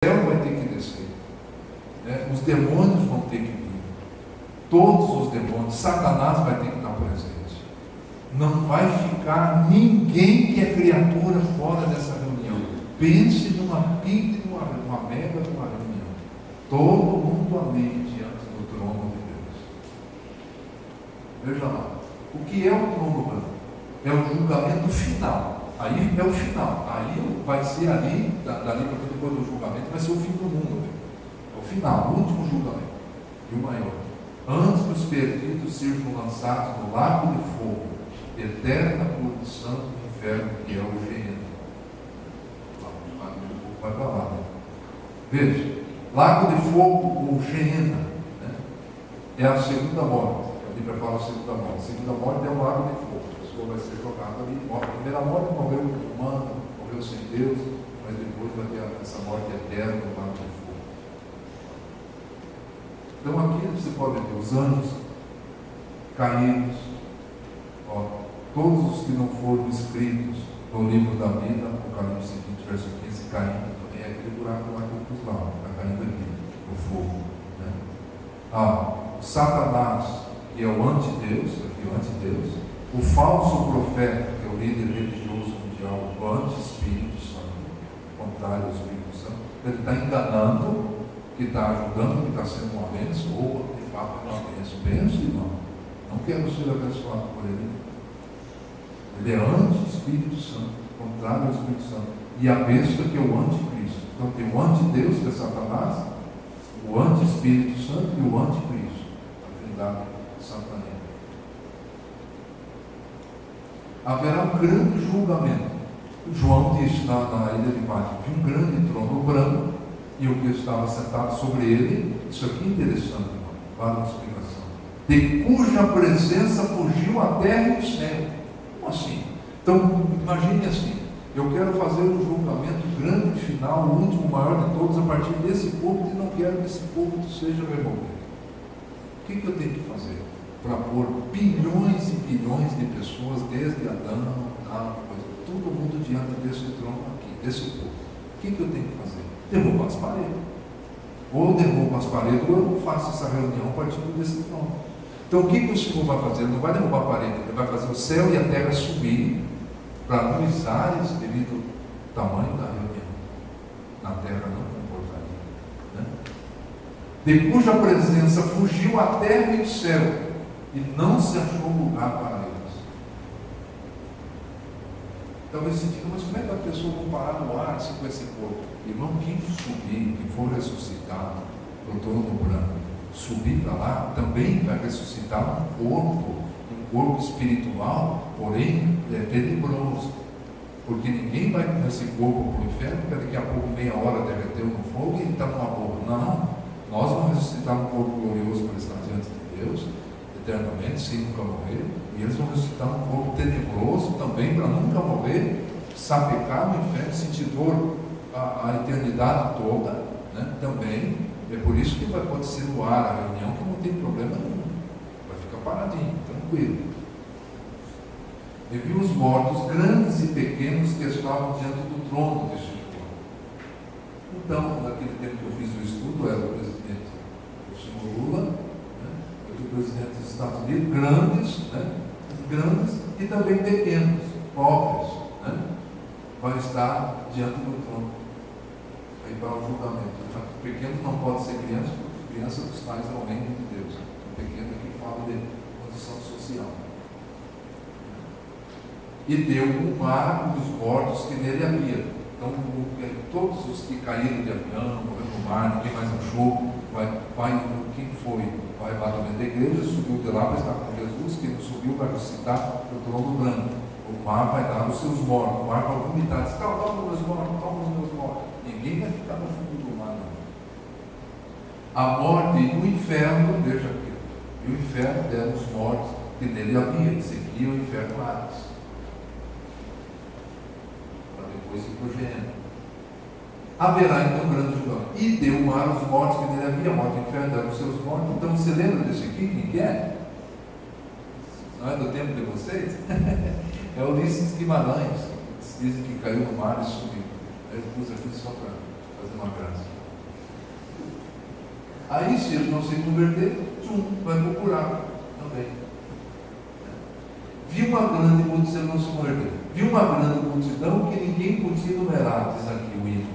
céu vai ter que descer, né? Os demônios vão ter que vir, todos os demônios, Satanás vai ter que estar presente. Não vai ficar ninguém que é criatura fora dessa reunião. Pense numa pica, numa mega, numa reunião. Todo mundo amém diante do trono de Deus. Veja lá, o que é o trono branco? É o julgamento final. Aí é o final. Aí vai ser ali, dali para depois do julgamento, vai ser o fim do mundo. É o final, o último julgamento. E o maior. Antes dos perdidos sejam lançados no lago de fogo, eterna produção do inferno, que é o Gênesis. Vai para lá, né? Veja, lago de fogo ou Gênesis, né? É a segunda morte. A Bíblia fala a segunda morte. A segunda morte é o lago de fogo. A pessoa vai ser jogada ali. A primeira morte morreu humano, morreu sem Deus, mas depois vai ter essa morte eterna no lago de fogo. Então aqui você pode ver os anjos caídos, ó, todos os que não foram escritos no livro da vida, Apocalipse 20, verso 15, caindo também, é aquele buraco lá que eu pus lá, está caindo aqui, o fogo, né? O Satanás, que é o antideus, aqui o antideus, o falso profeta, que é o líder religioso mundial, o anti-Espírito Santo, contrário ao Espírito Santo, ele está enganando, que está ajudando, que está sendo uma bênção, ou de fato é uma bênção. Bênção, irmão, não quero ser abençoado por ele. Ele é anti-Espírito Santo, contrário ao Espírito Santo. E a besta que é o anticristo. Então tem o antideus, que é Satanás, o anti-Espírito Santo e o anticristo, a trindade satânica. Haverá um grande julgamento. João disse na ilha de Patmos, vi um grande trono branco, e o que estava sentado sobre ele. Isso aqui é interessante, irmão, vale uma explicação. De cuja presença fugiu a terra e o céu. Como assim? Então, imagine assim, eu quero fazer um julgamento grande, final, o último, maior de todos, a partir desse povo, e não quero que esse povo seja removido. O que eu tenho que fazer? Para pôr bilhões e bilhões de pessoas, desde Adão, todo mundo diante desse trono aqui, desse povo. O que eu tenho que fazer? Derrubar as paredes. Ou derrubo as paredes, ou eu faço essa reunião a partir desse trono. Então o que o Senhor vai fazer? Ele não vai derrubar a parede, ele vai fazer o céu e a terra subir para nos ares devido ao tamanho da reunião. Na terra não comportaria, né? De cuja presença fugiu a terra e o céu, e não se achou lugar para eles. Talvez você diga, mas como é que as pessoas vão parar no ar assim com esse corpo? Irmão, quem subir, quem for ressuscitado do trono branco, subir para lá, também vai ressuscitar um corpo espiritual, porém tenebroso. Porque ninguém vai com esse corpo para o inferno, porque daqui a pouco, meia hora, derreteu no fogo e ele está numa boa. Não, nós vamos ressuscitar um corpo glorioso para estar diante de Deus, eternamente, sem nunca morrer. E eles vão ressuscitar um corpo tenebroso também, para nunca morrer, sapecar no inferno, sentir dor a eternidade toda, né? Também. É por isso que pode ser no ar a reunião, que não tem problema nenhum. Vai ficar paradinho, tranquilo. E viu os mortos, grandes e pequenos, que estavam diante do trono deste trono. Então, naquele tempo que eu fiz o estudo, era o presidente, o senhor Lula, né? O presidente dos Estados Unidos, grandes, né? Grandes e também pequenos, pobres, né? Vai estar diante do trono. Aí para o julgamento. O pequeno não pode ser criança, porque criança dos pais é o reino de Deus. O pequeno é que fala de condição social. E deu o mar os mortos que nele havia. Então, todos os que caíram de avião, morreram no mar, ninguém mais achou, quem foi? Vai lá também da igreja, subiu de lá para estar com Jesus, quem não subiu vai ressuscitar no trono branco. O mar vai dar os seus mortos, o mar vai vomitar, diz, toma os meus mortos, toma os meus mortos. Ninguém vai ficar no fundo do mar, não. A morte e o inferno, veja aqui, e o inferno deram os mortos que nele havia, seguia o inferno Hades, para depois ir para o Gênesis. Haverá então um grande julgamento. E deu o mar os mortos que nele havia, a morte e o inferno deram os seus mortos. Então você lembra desse aqui? Quem que é? Não é do tempo de vocês? É Ulisses Guimarães. Dizem que caiu no mar e subiu. Aí eu pus aqui só para fazer uma graça. Aí, se ele não se converter, vai procurar também. Viu uma grande multidão, não se converteu. Viu uma grande multidão que ninguém podia enumerar, diz aqui o hino.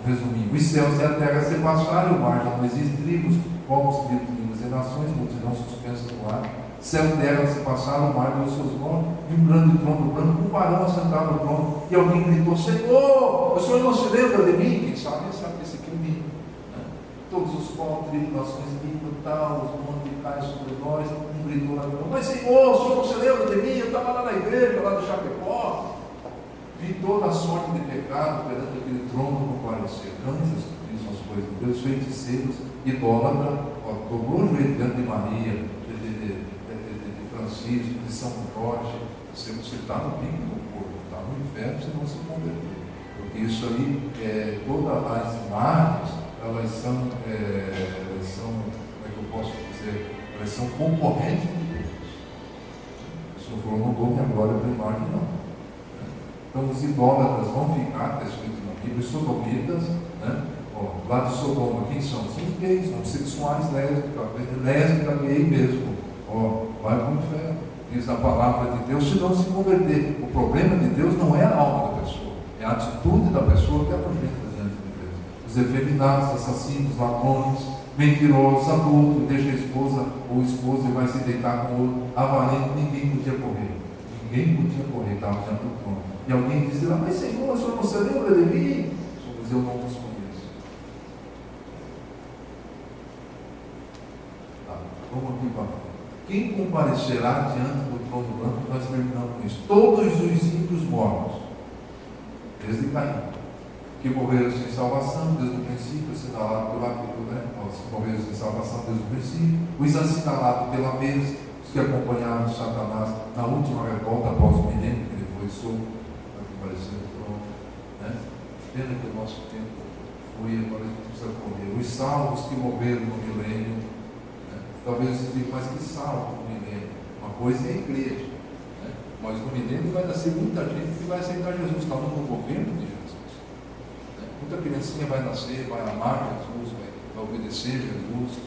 Resumindo, os céus e a terra se passaram, o mar já não existe, tribos, povos, tribos, línguas e nações, multidão suspensa no ar. Céu e terra se passaram, o mar deu seus nomes, e um grande trono branco, um varão assentado no trono, e alguém gritou: Senhor, o Senhor não se lembra de mim? Quem sabe que esse aqui é o hino. Todos os povos, tribos, nações, línguas, tal, os montes caem sobre nós, um gritou lá, mas Senhor, o Senhor não se lembra de mim? Eu estava lá na igreja, lá de Chapecó, vi toda a sorte de pecado perante aquele trono comparecer. Anjos que dizem as coisas de Deus, feiticeiros, idólatra, dobrou o joelho diante de Maria, de Francisco, de São Jorge. Você está no pico do corpo, está no inferno, você não se converter. Porque isso aí, todas as imagens, elas são, como é que eu posso dizer, elas são concorrentes de Deus. O Senhor falou: não dou minha glória para a imagem, não. Então os idólatras vão ficar, está escrito na Bíblia, os sodomitas, lá de Sodoma, quem são? São os gays, homossexuais, lésbica, gay mesmo. Vai para o inferno, diz a palavra de Deus, se não se converter. O problema de Deus não é a alma da pessoa, é a atitude da pessoa que é nojenta diante de Deus. Os efeminados, assassinos, ladrões, mentirosos, adultos, deixa a esposa ou esposa e vai se deitar com o outro, avarento, ninguém podia correr. Ninguém podia correr, estava diante do trono. E alguém dizia: mas Senhor, o Senhor não se lembra de mim? O Senhor diz: eu não vos conheço. Vamos aqui para frente. Quem comparecerá diante do trono branco? Nós terminamos com isso. Todos os ímpios mortos, desde Caim, que morreram sem salvação desde o princípio, assinalado pela os morreram sem salvação desde o princípio, os assinalados pela mesa, os que acompanharam Satanás na última revolta após o milênio, que ele foi solto para comparecer no trono. Pena que o nosso tempo foi, agora a gente precisa correr. Os salvos que morreram no milênio. Talvez você diga: mas que salvo no milênio? Uma coisa é a igreja, mas no milênio vai nascer muita gente que vai aceitar Jesus, está no governo de Jesus. Muita criancinha vai nascer, vai amar Jesus, vai obedecer Jesus.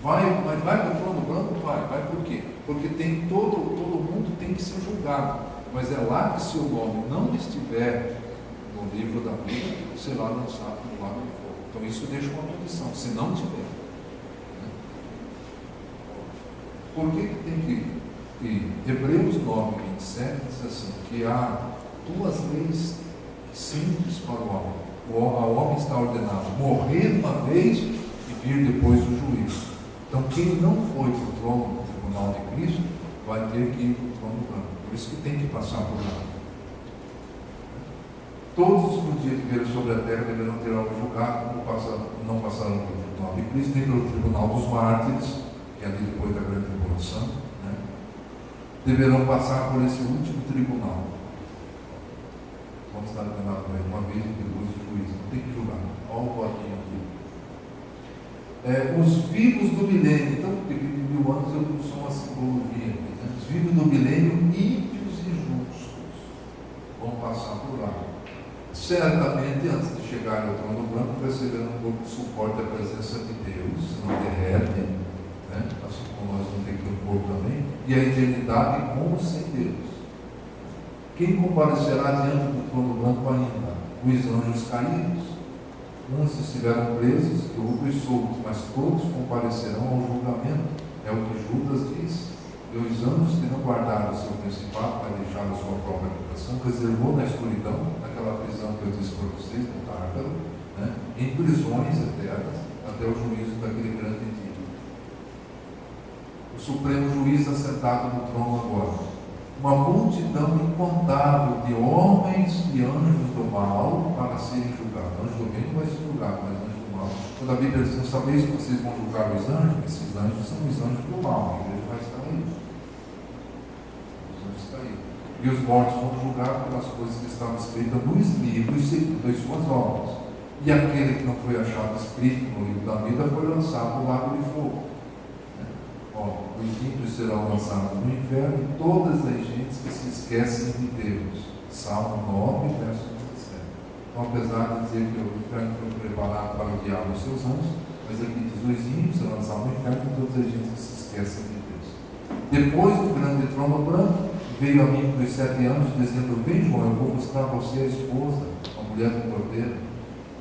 Mas vai para o trono branco? Vai por quê? Porque tem todo mundo tem que ser julgado, mas é lá que seu nome não estiver no livro da vida, será lançado no lago de fogo. Então isso deixa uma condição: se não tiver. Por que tem que Hebreus 9, 27 diz assim, que há duas leis simples para o homem. Ao homem está ordenado morrer uma vez e vir depois o juízo. Então quem não foi para o trono do tribunal de Cristo vai ter que ir para o trono branco. Por isso que tem que passar por lá. Todos os dias que vieram sobre a terra deverão ter algo julgado, não passarão pelo tribunal de Cristo, nem pelo tribunal dos mártires, que é ali depois da grande tribulação, deverão passar por esse último tribunal. Vamos estar condenados uma vez e depois o juízo. Não tem que julgar. Olha o botinho aqui. Os vivos do milênio, então, porque 1000 anos eu não sou uma simbologia. Os vivos do milênio, ímpios e justos, vão passar por lá. Certamente, antes de chegar ao trono branco, receberão um pouco de suporte da presença de Deus, não derrete. Assim como nós não temos que ter um corpo também, e a eternidade com ou sem Deus. Quem comparecerá diante do trono branco ainda? Os anjos caídos. Uns estiveram presos e outros soltos, mas todos comparecerão ao julgamento. É o que Judas diz. E os anjos que não guardaram o seu principado, para deixar a sua própria reputação, reservou na escuridão, naquela prisão que eu disse para vocês, no Tártaro, em prisões eternas, até o juízo daquele grande dia. O Supremo Juiz assentado no trono agora. Uma multidão incontável de homens e anjos do mal para serem julgados. Anjo do bem não vai ser julgado, mas anjo do mal. Quando a Bíblia diz: não sabeis que vocês vão julgar os anjos? Esses anjos são os anjos do mal. A igreja vai estar aí. Os anjos estão aí. E os mortos vão julgar pelas coisas que estavam escritas nos livros segundo as suas obras. E aquele que não foi achado escrito no livro da vida foi lançado no lago de fogo. Os ímpios serão lançados no inferno e todas as gentes que se esquecem de Deus. Salmo 9, verso 17. Então, apesar de dizer que o inferno foi preparado para o diabo e seus anjos, mas aqui diz: os ímpios serão lançados no inferno, e todos a gente que se esquecem de Deus. Depois do grande trono branco, veio a mim dos 7 anos, dizendo: vem, João, eu vou buscar você a esposa, a mulher do cordeiro.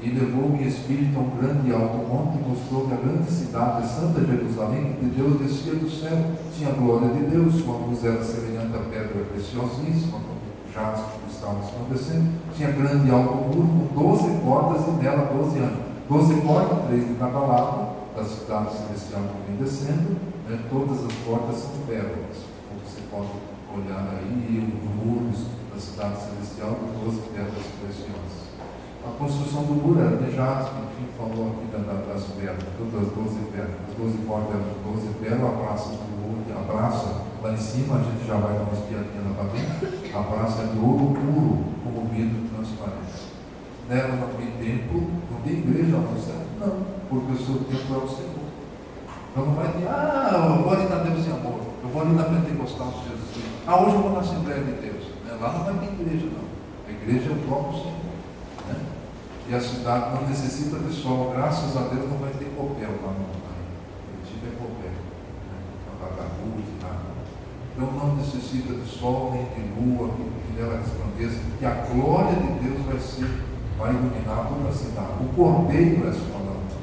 E levou-me em espírito a um grande e alto monte, e mostrou que a grande cidade, Santa Jerusalém, que de Deus descia do céu, tinha a glória de Deus, sua luz era semelhante a pedra preciosíssima, como jaspe que estava resplandecendo, tinha grande e alto muro, com 12 portas, e nela 12 anjos. 12 portas, 3 de cada lado, da cidade celestial que vem descendo, né? Todas as portas são pérolas, como você pode olhar aí, os muros da cidade celestial, com 12 pérolas preciosas. A construção do muro era de jaspe, enfim, falou aqui das pérolas, todas as 12 pérolas. As 12 portas eram 12 pérolas, a praça do ouro, a praça lá em cima, a gente já vai dar uma espiadinha lá para dentro, a praça é de ouro puro, como vidro transparente. Nela não tem templo, não tem igreja lá no céu, não, porque o seu templo é o Senhor. Então não vai ter: eu vou ali na Deus e Amor, eu vou ali na Pentecostal de Jesus Cristo, hoje eu vou na Assembleia de Deus. Lá não vai ter igreja, não. A igreja é o próprio Senhor. E a cidade não necessita de sol, graças a Deus não vai ter copel lá no montanha. Curitiba é copel, para pagar luz e nada. Então não necessita de sol nem de lua, que nela resplandeça, que a glória de Deus vai iluminar toda a cidade. O cordeiro é sua lâmpada.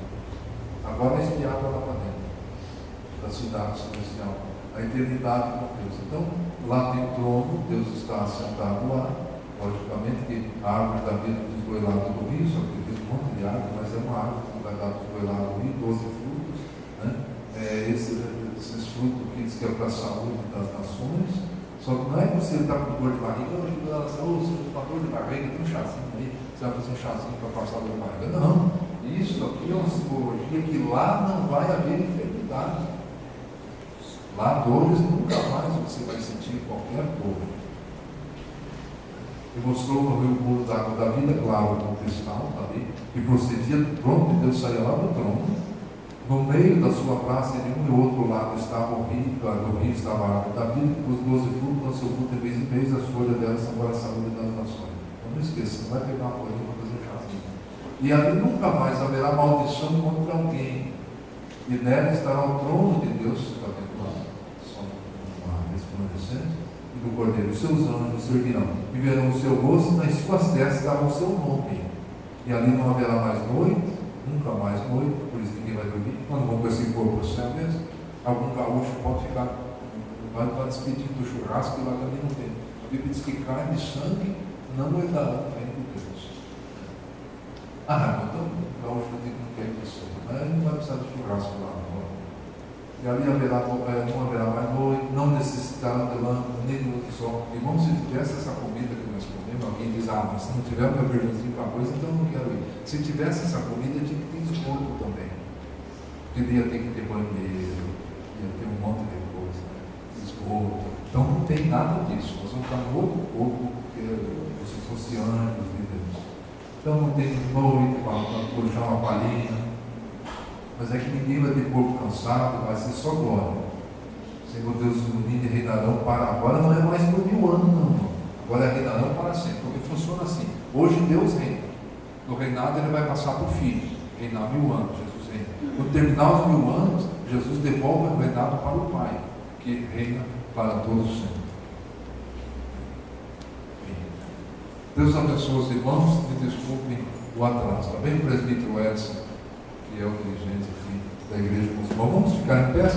Agora é espiada lá para dentro da cidade celestial, a eternidade com Deus. Então lá tem o trono, Deus está assentado lá. Logicamente que a árvore da vida dos dois lados do rio, só que tem um monte de árvore, mas é uma árvore que vai dar dos dois lados do rio, 12 frutos, né? Esses frutos que diz que é para a saúde das nações. Só que não é que você está com dor de barriga, você está com dor de barriga, tem um chazinho aí, você vai fazer um chazinho para passar a dor de barriga. Não, isso aqui é uma simbologia que lá não vai haver enfermidade. Lá dores nunca mais você vai sentir qualquer dor. E mostrou no rio puro da água da vida, claro, com cristal ali, que procedia do trono de Deus, saía lá do trono. No meio da sua praça, de um e outro lado, estava o rio, do rio estava a árvore da vida, os 12 frutos, dão seu fruto de vez em vez, as folhas delas são para a saúde das nações. Então não esqueça, não vai pegar uma folha para fazer um chazinho. E ali nunca mais haverá maldição contra alguém. E nela estará o trono de Deus, está vendo lá, só uma resplandecente, do cordeiro. Os seus anjos servirão e verão o seu rosto, nas suas testas estará o seu nome. E ali não haverá mais noite, nunca mais noite, por isso ninguém vai dormir. Quando vão com esse corpo para o céu mesmo, algum gaúcho pode ficar, vai despedir do churrasco, e lá também não tem. A Bíblia diz que carne e sangue não herdarão o reino de Deus. Então o gaúcho não quer isso, mas ele não vai precisar de churrasco lá. E ali não haverá mais noite, não necessitarão de lâmpada, nem de luz do sol. Irmão, se tivesse essa comida que nós comemos, alguém diz: mas se não tiver meu feijãozinho com arroz, então eu não quero ir. Se tivesse essa comida, tinha que ter esgoto também. Porque ia ter que ter banheiro, ia ter um monte de coisa, esgoto. Então não tem nada disso. Nós vamos estar no outro corpo, porque se fosse anjos de Deus. Então não tem noite para puxar uma palhinha. Mas é que ninguém vai ter corpo cansado, vai ser só glória. Senhor Deus, unido e reinarão para agora, não é mais por 1000 anos, não. Agora reinarão para sempre, porque funciona assim. Hoje Deus reina. No reinado ele vai passar para o Filho, reinar 1000 anos, Jesus reina. Quando terminar os 1000 anos, Jesus devolve o reinado para o Pai, que reina para todos sempre. Deus abençoe os irmãos, me desculpem o atraso, tá bem, presbítero Edson, que é o dirigente aqui da igreja muçulmana. Vamos ficar em pé.